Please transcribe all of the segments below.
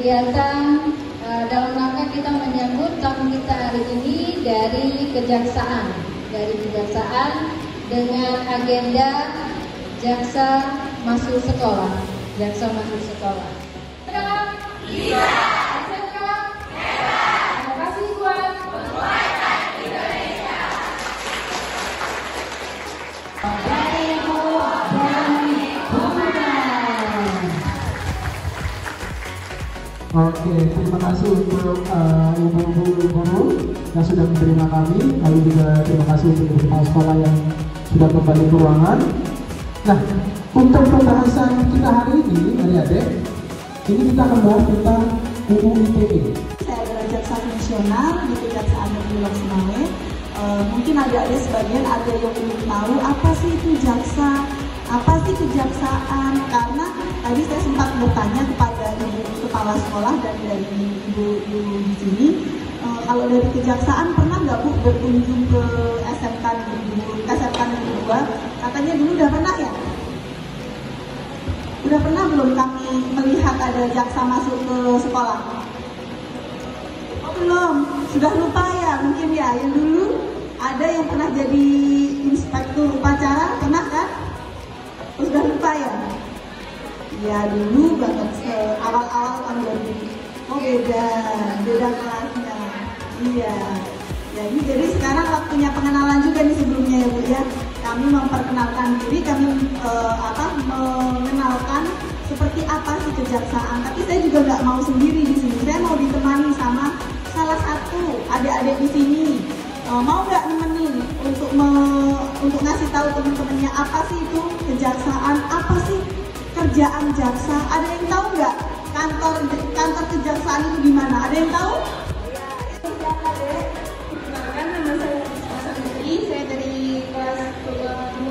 kegiatan dalam rangka kita menyambut tamu kita hari ini dari kejaksaan dengan agenda jaksa masuk sekolah. Iya. Terima kasih buat Buatan Indonesia. Oke, terima kasih untuk ibu-ibu guru yang sudah menerima kami. Lalu juga terima kasih untuk kepala sekolah yang sudah kembali ke ruangan. Nah, untuk pembahasan kita hari ini, adik-adik, ini kita akan bahas tentang UU ITE. Saya adalah jaksa fungsional di Kejaksaan Negeri Loksmawe. Mungkin adik-adik sebagian ada yang belum tahu apa sih itu jaksa, apa sih kejaksaan. Karena tadi saya sempat bertanya kepada ibu kepala sekolah dan dari ibu di sini, kalau dari kejaksaan pernah nggak Bu berkunjung ke SMK Negeri 2? Katanya dulu udah pernah ya? Udah pernah belum kami melihat ada jaksa masuk ke sekolah? Oh belum, sudah lupa ya mungkin ya. Yang dulu ada yang pernah jadi inspektur upacara, pernah kan? Oh, sudah lupa ya? Ya dulu banget awal-awal tahun 2000. Oh beda kelasnya. Iya. Jadi sekarang waktunya pengenalan juga nih sebelumnya ya Bu ya. Kami memperkenalkan diri, kami mengenalkan seperti apa sih kejaksaan. Tapi saya juga nggak mau sendiri di sini. Saya mau ditemani sama salah satu adik-adik di sini. Mau nggak nemenin untuk ngasih tahu teman-temannya apa sih itu kejaksaan, apa sih kerjaan jaksa? Ada yang tahu nggak kantor kejaksaan itu di mana? Ada yang tahu? saya dari kelas 2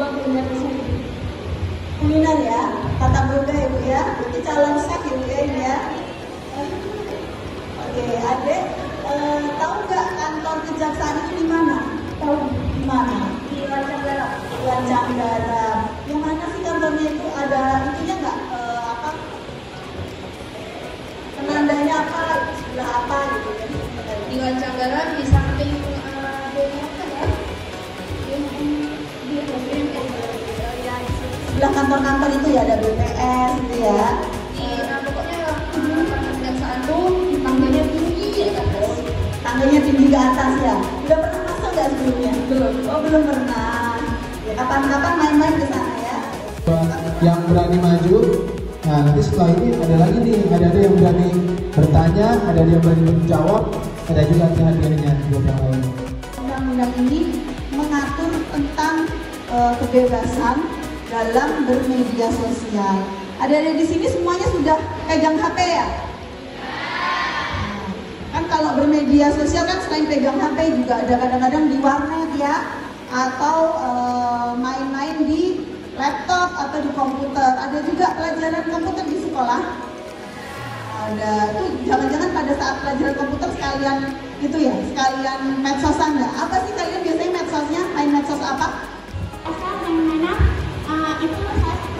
Kulinan ya, tata boga ya Bu ya. Ini calon sek ya Bu ya ini ya. Oke, Adek, tahu nggak kantor kejaksaan itu di mana? Tahu di mana? Di Wancanggaram. Yang mana sih kantornya itu? Ada itunya nggak? Penandanya apa? Sebelah apa gitu ya? di Wancanggaram di samping Sebelah kantor-kantor itu ya ada BPS gitu ya. pokoknya kejaksaan tuh tangganya tinggi ya kan? Tangganya tinggi ke atas ya. Udah pernah masuk nggak sebelumnya? Belum. Oh belum pernah. Ya, kapan-kapan main-main ke sana ya. Yang berani maju. Nah, nanti setelah ini ada lagi nih, ada yang berani bertanya, ada yang berani menjawab, ada juga hadiahnya buat yang lain. Undang-undang ini mengatur tentang kebebasan dalam bermedia sosial. Ada di sini semuanya sudah pegang HP ya? Nah, kan kalau bermedia sosial kan selain pegang HP juga ada kadang-kadang di warnet ya, atau main-main di laptop atau di komputer. Ada juga pelajaran komputer di sekolah. Ada tuh jangan-jangan pada saat pelajaran komputer sekalian itu ya, sekalian medsosan ya. Apa sih kalian biasanya medsosnya? Main medsos apa? Itu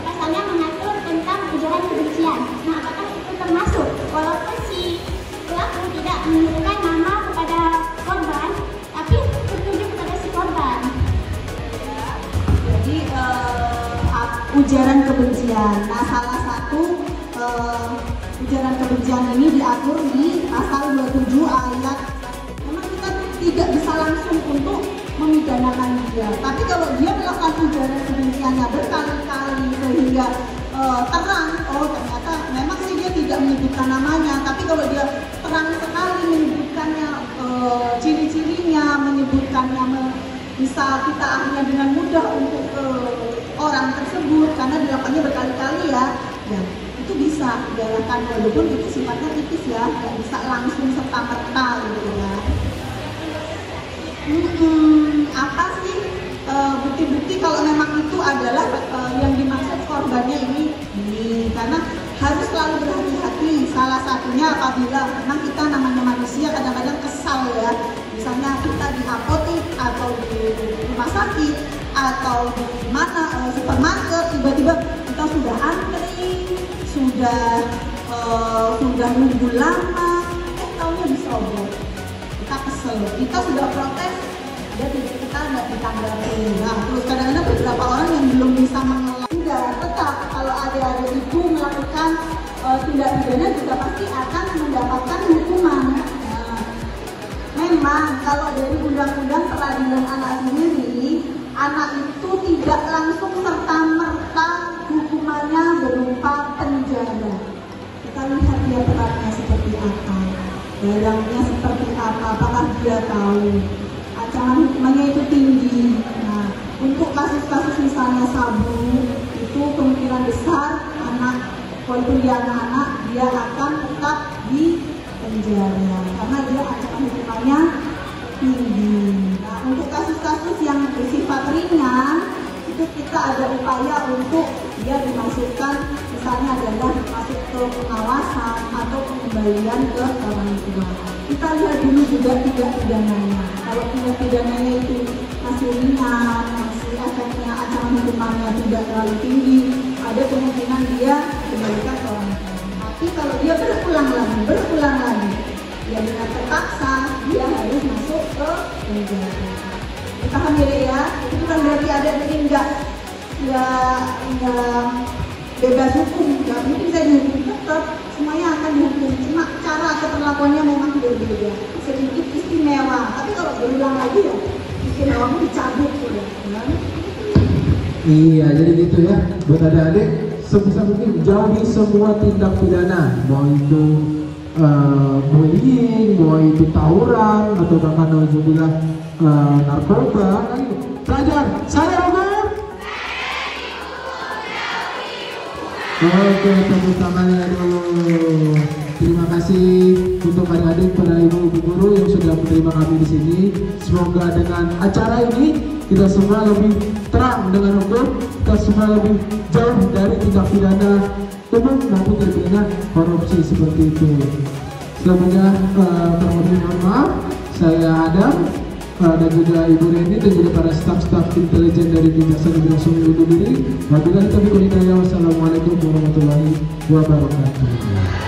pasalnya mengatur tentang ujaran kebencian. Nah, apakah itu termasuk? Walaupun si pelaku tidak menyebutkan nama kepada korban, tapi tertuju kepada si korban. Jadi ujaran kebencian. Nah, salah satu ujaran kebencian ini diatur di pasal 27 ayat. Memang kita tidak bisa langsung untuk memidanakan dia. Tapi kalau dia melakukan ujaran kebenciannya berkali-kali sehingga terang, oh ternyata memang sih dia tidak menyebutkan namanya. Tapi kalau dia terang sekali menyebutkannya, ciri-cirinya, menyebutkannya, bisa kita akhirnya dengan mudah untuk orang tersebut karena dilakukannya berkali-kali ya, itu bisa dilakukan walaupun itu sifatnya tipis ya, nggak bisa langsung serta-merta gitu ya. Apa sih bukti-bukti kalau memang itu adalah yang dimaksud korbannya ini, karena harus selalu berhati-hati. Salah satunya apabila memang kita namanya manusia kadang-kadang kesal ya, misalnya kita di apotek atau di rumah sakit atau di mana supermarket, tiba-tiba kita sudah antri, sudah sudah nunggu lama, taunya diserobot. Kita kesel, kita sudah protes, kita nggak ditanggapi. Nah, terus kadang-kadang beberapa orang yang belum bisa mengelola. Tidak, tetap kalau adik-adik itu melakukan tindak pidana juga pasti akan mendapatkan hukuman. Nah, memang kalau dari undang-undang peradilan anak sendiri, anak itu tidak langsung serta-merta hukumannya berupa penjara. Kita lihat dia beratnya seperti apa, dalamnya seperti apa, apakah dia tahu. Ancaman hukumannya itu tinggi. Nah, untuk kasus-kasus misalnya sabu, itu kemungkinan besar anak, walaupun dia anak-anak, dia akan tetap di penjara karena dia ancaman hukumannya tinggi. Nah, untuk kasus-kasus yang bersifat ringan, itu kita ada upaya untuk dia dimasukkan, misalnya adalah masuk ke pengawasan atau pengembalian ke orang tua. Kita lihat dulu juga tindak pidananya. Kalau tindak pidananya itu masih ringan, masih efeknya ancaman hukumannya tidak terlalu tinggi, ada kemungkinan dia dikembalikan ke orang tua. Tapi kalau dia berulang lagi, ya dengan terpaksa dia harus masuk ke penjara. Paham ya? Itu bukan berarti ada yang enggak bebas hukum, nggak mungkin saya dihukum, tetap semuanya akan dihukum. Cuma cara atau perlakuannya memang berbeda, sedikit istimewa. Tapi kalau berulang lagi ya istimewamu dicabut ya. Iya, jadi gitu ya. Buat adik-adik, sebisa mungkin jauhi semua tindak pidana, mau itu bullying, mau itu tawuran, atau bahkan juga narkoba. Pelajar, saya hukum. Oke, tepuk tangannya dulu. Terima kasih untuk adik-adik, para ibu guru yang sudah menerima kami di sini. Semoga dengan acara ini kita semua lebih terang dengan hukum, kita semua lebih jauh dari tindak pidana umum maupun tindak pidana korupsi seperti itu. Selanjutnya, mohon maaf, saya Adam dan juga Ibu Reni dan juga para staf-staf intelijen dari Kejaksaan Negeri Sumut undur diri. Wabillahi taufiq wal hidayah. Wassalamualaikum warahmatullahi wabarakatuh.